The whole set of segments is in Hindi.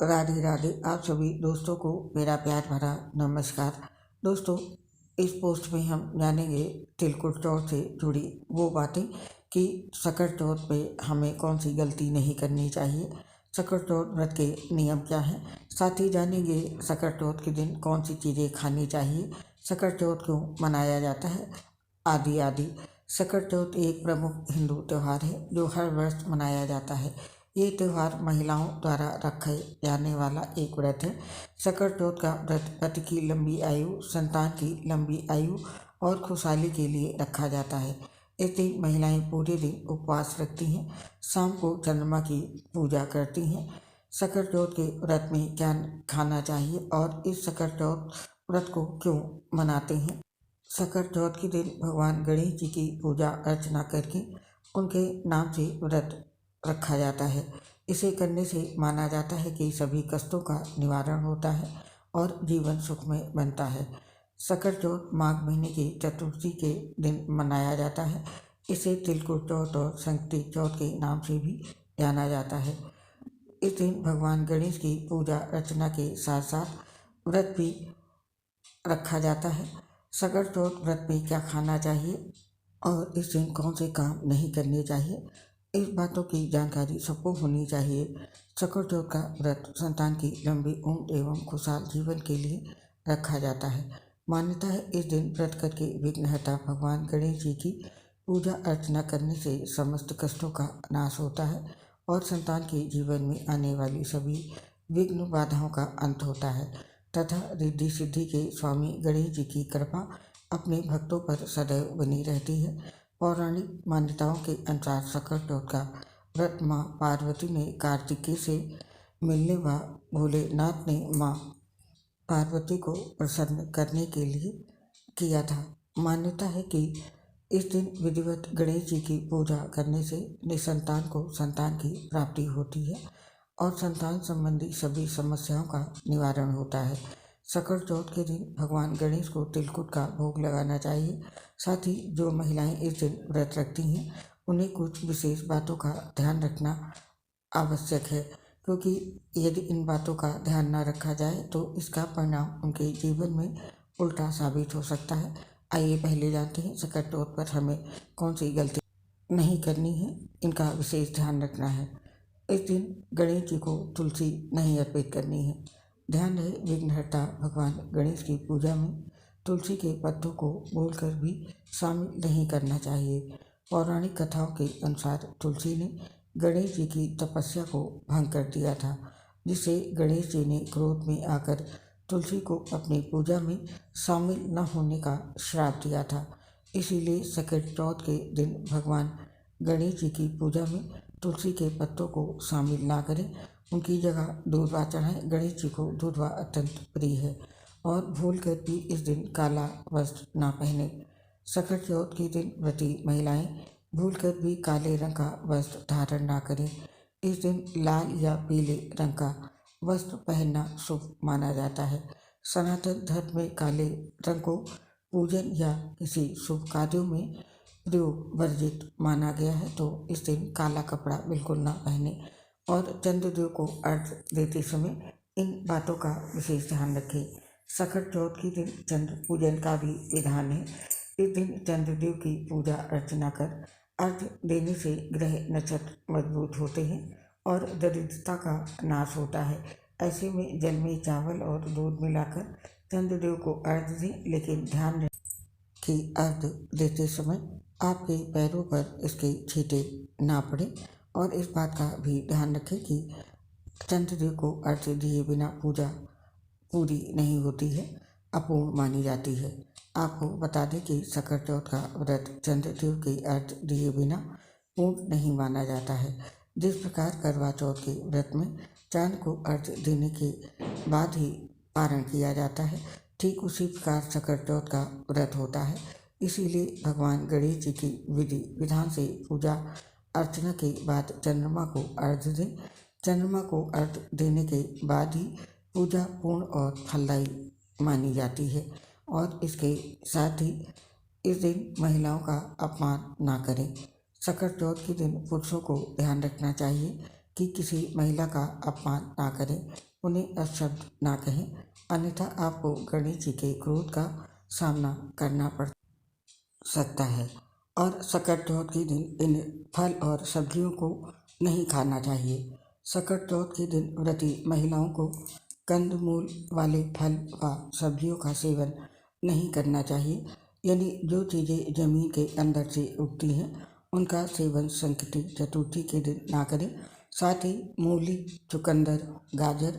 राधे राधे। आप सभी दोस्तों को मेरा प्यार भरा नमस्कार। दोस्तों, इस पोस्ट में हम जानेंगे तिलकुट चौथ से जुड़ी वो बातें कि सकट चौथ पे हमें कौन सी गलती नहीं करनी चाहिए, सकट चौथ व्रत के नियम क्या हैं, साथ ही जानेंगे सकट चौथ के दिन कौन सी चीज़ें खानी चाहिए, सकट चौथ क्यों मनाया जाता है, आदि आदि। सकट चौथ एक प्रमुख हिंदू त्यौहार है जो हर वर्ष मनाया जाता है। ये त्यौहार महिलाओं द्वारा रखे जाने वाला एक व्रत है। सकट चौथ का व्रत पति की लंबी आयु, संतान की लंबी आयु और खुशहाली के लिए रखा जाता है। इस दिन महिलाएं पूरे दिन उपवास रखती हैं, शाम को चंद्रमा की पूजा करती हैं। सकट चौथ के व्रत में क्या खाना चाहिए और इस सकट चौथ व्रत को क्यों मनाते हैं। सकट चौथ के दिन भगवान गणेश जी की पूजा अर्चना करके उनके नाम से व्रत रखा जाता है। इसे करने से माना जाता है कि सभी कष्टों का निवारण होता है और जीवन सुखमय बनता है। सकट चौथ माघ महीने की चतुर्थी के दिन मनाया जाता है। इसे तिलकुट चौथ और संकटी चौथ के नाम से भी जाना जाता है। इस दिन भगवान गणेश की पूजा अर्चना के साथ साथ व्रत भी रखा जाता है। सकट चौथ व्रत में क्या खाना चाहिए और इस दिन कौन से काम नहीं करने चाहिए, इस बातों की जानकारी सबको होनी चाहिए। सकट चौथ का व्रत संतान की लंबी उम्र एवं खुशहाल जीवन के लिए रखा जाता है। मान्यता है इस दिन व्रत करके विघ्नहर्ता भगवान गणेश जी की पूजा अर्चना करने से समस्त कष्टों का नाश होता है और संतान के जीवन में आने वाली सभी विघ्न बाधाओं का अंत होता है तथा रिद्धि सिद्धि के स्वामी गणेश जी की कृपा अपने भक्तों पर सदैव बनी रहती है। पौराणिक मान्यताओं के अनुसार सकट चौथ का व्रत माँ पार्वती ने कार्तिकेय से मिलने व भोलेनाथ ने माँ पार्वती को प्रसन्न करने के लिए किया था। मान्यता है कि इस दिन विधिवत गणेश जी की पूजा करने से निसंतान को संतान की प्राप्ति होती है और संतान संबंधी सभी समस्याओं का निवारण होता है। सकट चौथ के दिन भगवान गणेश को तिलकुट का भोग लगाना चाहिए। साथ ही जो महिलाएं इस दिन व्रत रखती हैं उन्हें कुछ विशेष बातों का ध्यान रखना आवश्यक है, क्योंकि यदि इन बातों का ध्यान न रखा जाए तो इसका परिणाम उनके जीवन में उल्टा साबित हो सकता है। आइए पहले जानते हैं सकट चौथ पर हमें कौन सी गलती नहीं करनी है, इनका विशेष ध्यान रखना है। इस दिन गणेश जी को तुलसी नहीं अर्पित करनी है। ध्यान रहे विघ्नहर्ता भगवान गणेश की पूजा में तुलसी के पत्तों को बोलकर भी शामिल नहीं करना चाहिए। पौराणिक कथाओं के अनुसार तुलसी ने गणेश जी की तपस्या को भंग कर दिया था, जिससे गणेश जी ने क्रोध में आकर तुलसी को अपनी पूजा में शामिल न होने का श्राप दिया था। इसीलिए सकट चौथ के दिन भगवान गणेश जी की पूजा में तुलसी के पत्तों को शामिल ना करें, उनकी जगह दूधवा चढ़ाएं। गणेश जी को दूधवा अत्यंत प्रिय है और भूल कर भी इस दिन काला वस्त्र ना पहने। सकट चौथ के दिन व्रती महिलाएं भूल कर भी काले रंग का वस्त्र धारण ना करें। इस दिन लाल या पीले रंग का वस्त्र पहनना शुभ माना जाता है। सनातन धर्म में काले रंग को पूजन या किसी शुभ कार्यों में प्रयोग वर्जित माना गया है, तो इस दिन काला कपड़ा बिल्कुल ना पहने और चंद्रदेव को अर्घ्य देते समय इन बातों का विशेष ध्यान रखें। सकट चौथ के दिन चंद्र पूजन का भी विधान है। इस दिन चंद्रदेव की पूजा अर्चना कर अर्घ्य देने से ग्रह नक्षत्र मजबूत होते हैं और दरिद्रता का नाश होता है। ऐसे में जल में चावल और दूध मिलाकर चंद्रदेव को अर्घ्य दें, लेकिन ध्यान रखें कि अर्घ्य देते समय आपके पैरों पर इसके छींटे ना पड़े और इस बात का भी ध्यान रखें कि चंद्रदेव को अर्घ्य दिए बिना पूजा पूरी नहीं होती है, अपूर्ण मानी जाती है। आपको बता दें कि सकट चौथ का व्रत चंद्रदेव के अर्घ्य दिए बिना पूर्ण नहीं माना जाता है। जिस प्रकार करवा चौथ के व्रत में चांद को अर्घ्य देने के बाद ही पारण किया जाता है, ठीक उसी प्रकार सकट चौथ का व्रत होता है। इसीलिए भगवान गणेश जी की विधि विधान से पूजा अर्चना के बाद चंद्रमा को अर्घ्य दें। चंद्रमा को अर्घ्य देने के बाद ही पूजा पूर्ण और फलदायी मानी जाती है और इसके साथ ही इस दिन महिलाओं का अपमान ना करें। सकट चौथ के दिन पुरुषों को ध्यान रखना चाहिए कि किसी महिला का अपमान ना करें, उन्हें अपशब्द ना कहें, अन्यथा आपको गणेश जी के क्रोध का सामना करना पड़ सकता है। और सकट चौथ के दिन इन फल और सब्जियों को नहीं खाना चाहिए। सकट चौथ के दिन व्रती महिलाओं को कंदमूल वाले फल व सब्जियों का सेवन नहीं करना चाहिए, यानी जो चीज़ें जमीन के अंदर से उगती हैं उनका सेवन संकटी चतुर्थी के दिन ना करें। साथ ही मूली, चुकंदर, गाजर,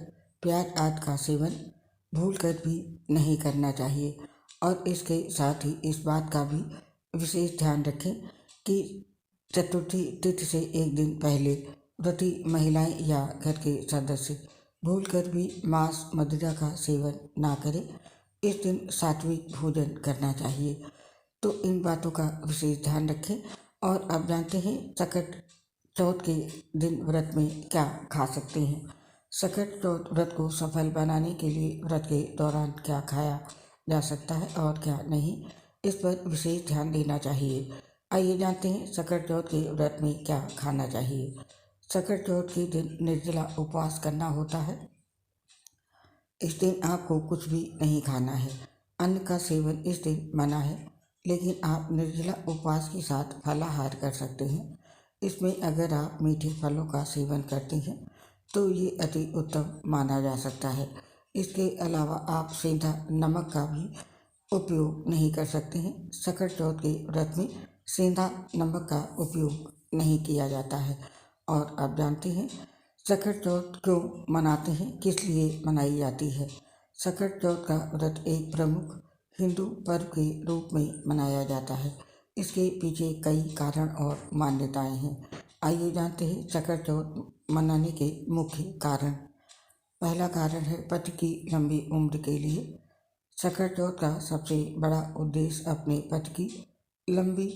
प्याज आदि का सेवन भूल कर भी नहीं करना चाहिए। और इसके साथ ही इस बात का भी विशेष ध्यान रखें कि चतुर्थी तिथि से एक दिन पहले व्रती महिलाएं या घर के सदस्य भूलकर भी मांस मदिरा का सेवन ना करें। इस दिन सात्विक भोजन करना चाहिए। तो इन बातों का विशेष ध्यान रखें। और अब जानते हैं सकट चौथ के दिन व्रत में क्या खा सकते हैं। सकट चौथ व्रत को सफल बनाने के लिए व्रत के दौरान क्या खाया जा सकता है और क्या नहीं, इस पर विशेष ध्यान देना चाहिए। आइए जानते हैं सकट चौथ के व्रत में क्या खाना चाहिए। सकट चौथ के दिन निर्जला उपवास करना होता है। इस दिन आपको कुछ भी नहीं खाना है। अन्न का सेवन इस दिन मना है, लेकिन आप निर्जला उपवास के साथ फलाहार कर सकते हैं। इसमें अगर आप मीठे फलों का सेवन करते हैं तो ये अति उत्तम माना जा सकता है। इसके अलावा आप सेंधा नमक का भी उपयोग नहीं कर सकते हैं। सकट चौथ के व्रत में सेंधा नमक का उपयोग नहीं किया जाता है। और आप जानते हैं सकट चौथ क्यों मनाते हैं, किस लिए मनाई जाती है। सकट चौथ का व्रत एक प्रमुख हिंदू पर्व के रूप में मनाया जाता है। इसके पीछे कई कारण और मान्यताएं हैं। आइए जानते हैं सकट चौथ मनाने के मुख्य कारण। पहला कारण है पति की लंबी उम्र के लिए। सकट चौथ का सबसे बड़ा उद्देश्य अपने पति की लंबी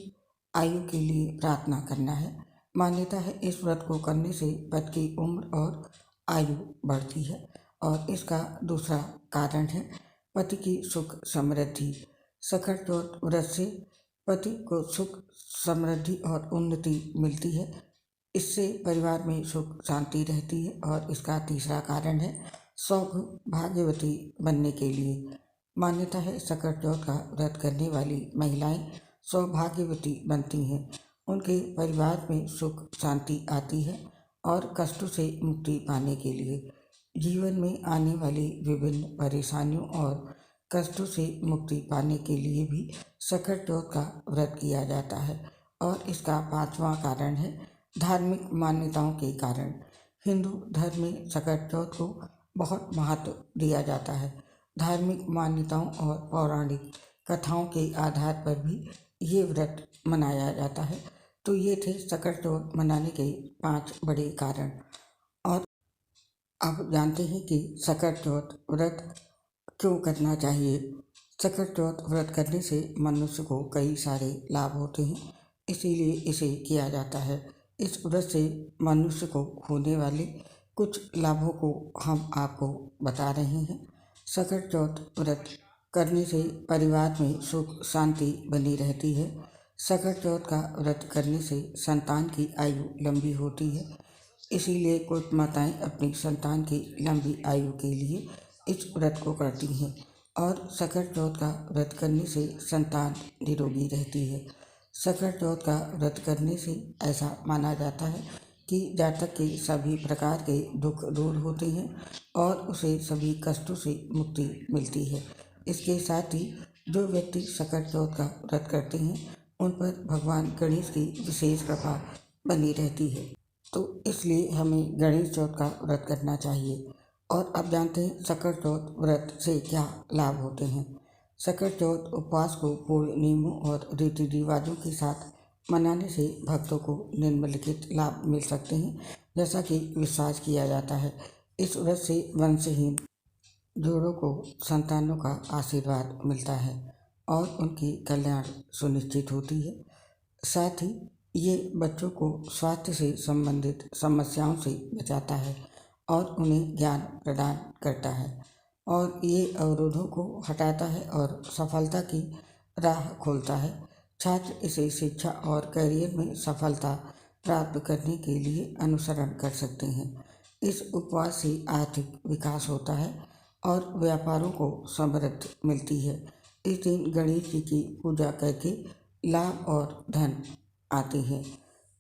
आयु के लिए प्रार्थना करना है। मान्यता है इस व्रत को करने से पति की उम्र और आयु बढ़ती है। और इसका दूसरा कारण है पति की सुख समृद्धि। सकट चौथ व्रत से पति को सुख समृद्धि और उन्नति मिलती है। इससे परिवार में सुख शांति रहती है। और इसका तीसरा कारण है सौभाग्यवती बनने के लिए। मान्यता है सकट चौथ का व्रत करने वाली महिलाएं सौभाग्यवती बनती हैं। उनके परिवार में सुख शांति आती है। और कष्टों से मुक्ति पाने के लिए जीवन में आने वाली विभिन्न परेशानियों और कष्टों से मुक्ति पाने के लिए भी सकट चौथ का व्रत किया जाता है। और इसका पांचवा कारण है धार्मिक मान्यताओं के कारण। हिंदू धर्म में सकट चौथ को बहुत महत्व दिया जाता है। धार्मिक मान्यताओं और पौराणिक कथाओं के आधार पर भी ये व्रत मनाया जाता है। तो ये थे सकट चौथ मनाने के 5 बड़े कारण। और अब जानते हैं कि सकट चौथ व्रत क्यों करना चाहिए। सकट चौथ व्रत करने से मनुष्य को कई सारे लाभ होते हैं, इसीलिए इसे किया जाता है। इस व्रत से मनुष्य को होने वाले कुछ लाभों को हम आपको बता रहे हैं। सकट चौथ व्रत करने से परिवार में सुख शांति बनी रहती है। सकट चौथ का व्रत करने से संतान की आयु लंबी होती है। इसीलिए कुछ माताएं अपनी संतान की लंबी आयु के लिए इस व्रत को करती हैं। और सकट चौथ का व्रत करने से संतान निरोगी रहती है। सकट चौथ का व्रत करने से ऐसा माना जाता है कि जातक के सभी प्रकार के दुख दूर होते हैं और उसे सभी कष्टों से मुक्ति मिलती है। इसके साथ ही जो व्यक्ति सकट चौथ का व्रत करते हैं उन पर भगवान गणेश की विशेष कृपा बनी रहती है। तो इसलिए हमें गणेश चौथ का व्रत करना चाहिए। और अब जानते हैं सकट चौथ व्रत से क्या लाभ होते हैं। सकट चौथ उपवास को पूर्ण नियमों और रीति रिवाजों के साथ मनाने से भक्तों को निम्नलिखित लाभ मिल सकते हैं, जैसा कि विश्वास किया जाता है। इस व्रत से वंशहीन जोड़ों को संतानों का आशीर्वाद मिलता है और उनकी कल्याण सुनिश्चित होती है। साथ ही ये बच्चों को स्वास्थ्य से संबंधित समस्याओं से बचाता है और उन्हें ज्ञान प्रदान करता है। और ये अवरोधों को हटाता है और सफलता की राह खोलता है। छात्र इसे शिक्षा और करियर में सफलता प्राप्त करने के लिए अनुसरण कर सकते हैं। इस उपवास से आर्थिक विकास होता है और व्यापारों को समृद्धि मिलती है। इस दिन गणेश जी की पूजा करके लाभ और धन आते हैं।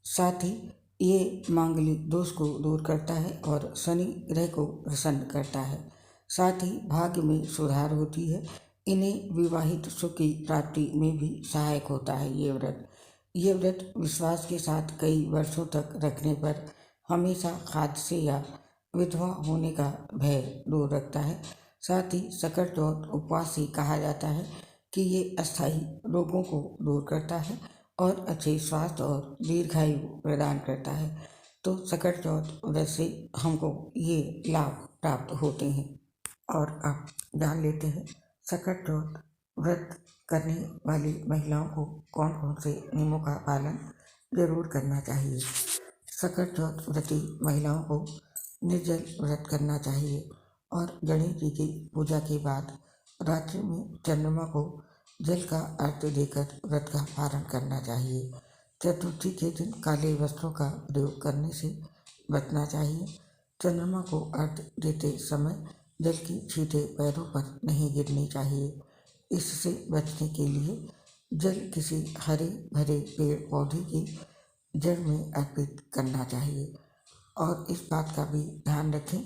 साथ ही ये मांगलिक दोष को दूर करता है और शनि ग्रह को प्रसन्न करता है। साथ ही भाग्य में सुधार होती है। इन्हें विवाहित सुख की प्राप्ति में भी सहायक होता है ये व्रत विश्वास के साथ कई वर्षों तक रखने पर हमेशा हादसे या विधवा होने का भय दूर रखता है। साथ ही सकट चौथ उपवास से कहा जाता है कि ये अस्थायी रोगों को दूर करता है और अच्छे स्वास्थ्य और दीर्घायु प्रदान करता है। तो सकट चौथ व्रत से हमको ये लाभ प्राप्त होते हैं। और अब जान लेते हैं सकट चौथ व्रत करने वाली महिलाओं को कौन कौन से नियमों का पालन जरूर करना चाहिए। सकट चौथ व्रती महिलाओं को निर्जल व्रत करना चाहिए और गणेश जी की पूजा के बाद रात्रि में चंद्रमा को जल का अर्घ्य देकर व्रत का पारण करना चाहिए। चतुर्थी के दिन काले वस्त्रों का प्रयोग करने से बचना चाहिए। चंद्रमा को अर्घ्य देते समय जल की छींटे पैरों पर नहीं गिरनी चाहिए। इससे बचने के लिए जल किसी हरे भरे पेड़ पौधे की जड़ में अर्पित करना चाहिए। और इस बात का भी ध्यान रखें,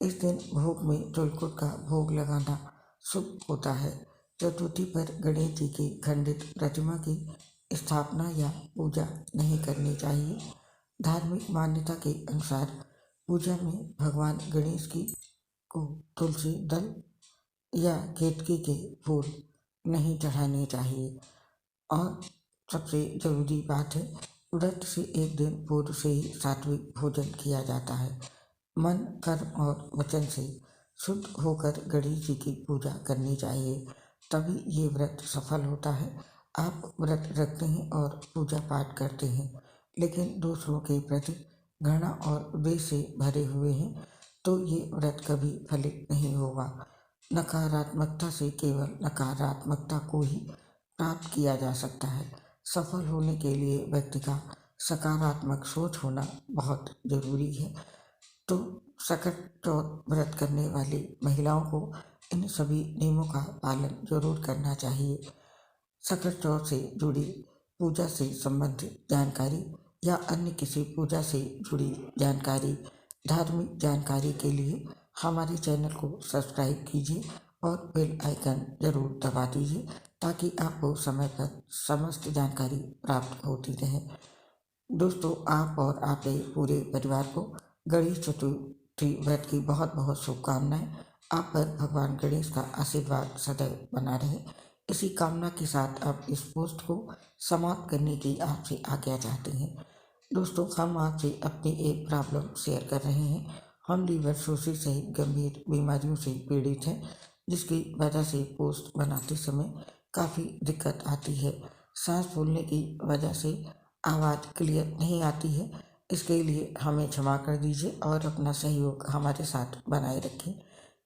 इस दिन भोग में तिलकुट का भोग लगाना शुभ होता है। चतुर्थी पर गणेश जी की खंडित प्रतिमा की स्थापना या पूजा नहीं करनी चाहिए। धार्मिक मान्यता के अनुसार पूजा में भगवान गणेश की को तुलसी दल या केतकी के फूल नहीं चढ़ाने चाहिए। और सबसे जरूरी बात है, व्रत से एक दिन पूर्व से ही सात्विक भोजन किया जाता है। मन कर्म और वचन से शुद्ध होकर गणेश जी की पूजा करनी चाहिए, तभी ये व्रत सफल होता है। आप व्रत रखते हैं और पूजा पाठ करते हैं लेकिन दूसरों के प्रति घृणा और द्वेष से भरे हुए हैं तो ये व्रत कभी फलित नहीं होगा। नकारात्मकता से केवल नकारात्मकता को ही प्राप्त किया जा सकता है। सफल होने के लिए व्यक्ति का सकारात्मक सोच होना बहुत जरूरी है। तो सकट चौथ व्रत करने वाली महिलाओं को इन सभी नियमों का पालन जरूर करना चाहिए। सकट चौथ से जुड़ी पूजा से संबंधित जानकारी या अन्य किसी पूजा से जुड़ी जानकारी, धार्मिक जानकारी के लिए हमारे चैनल को सब्सक्राइब कीजिए और बेल आइकन जरूर दबा दीजिए ताकि आपको समय पर समस्त जानकारी प्राप्त होती रहे। दोस्तों, आप और आपके पूरे परिवार को गणेश चतुर्थी व्रत की बहुत बहुत शुभकामनाएं। आप पर भगवान गणेश का आशीर्वाद सदैव बना रहे। इसी कामना के साथ अब इस पोस्ट को समाप्त करने की आपसे आज्ञा चाहते हैं। दोस्तों, हम आपसे अपनी एक प्रॉब्लम शेयर कर रहे हैं। हम लीवर सोसिस सहित गंभीर बीमारियों से पीड़ित हैं, जिसकी वजह से पोस्ट बनाते समय काफ़ी दिक्कत आती है। सांस फूलने की वजह से आवाज़ क्लियर नहीं आती है। इसके लिए हमें क्षमा कर दीजिए और अपना सहयोग हमारे साथ बनाए रखें।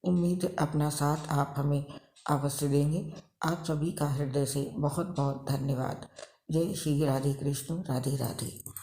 उम्मीद है अपना साथ आप हमें अवश्य देंगे। आप सभी का हृदय से बहुत बहुत धन्यवाद। जय श्री राधे कृष्ण, राधे राधे।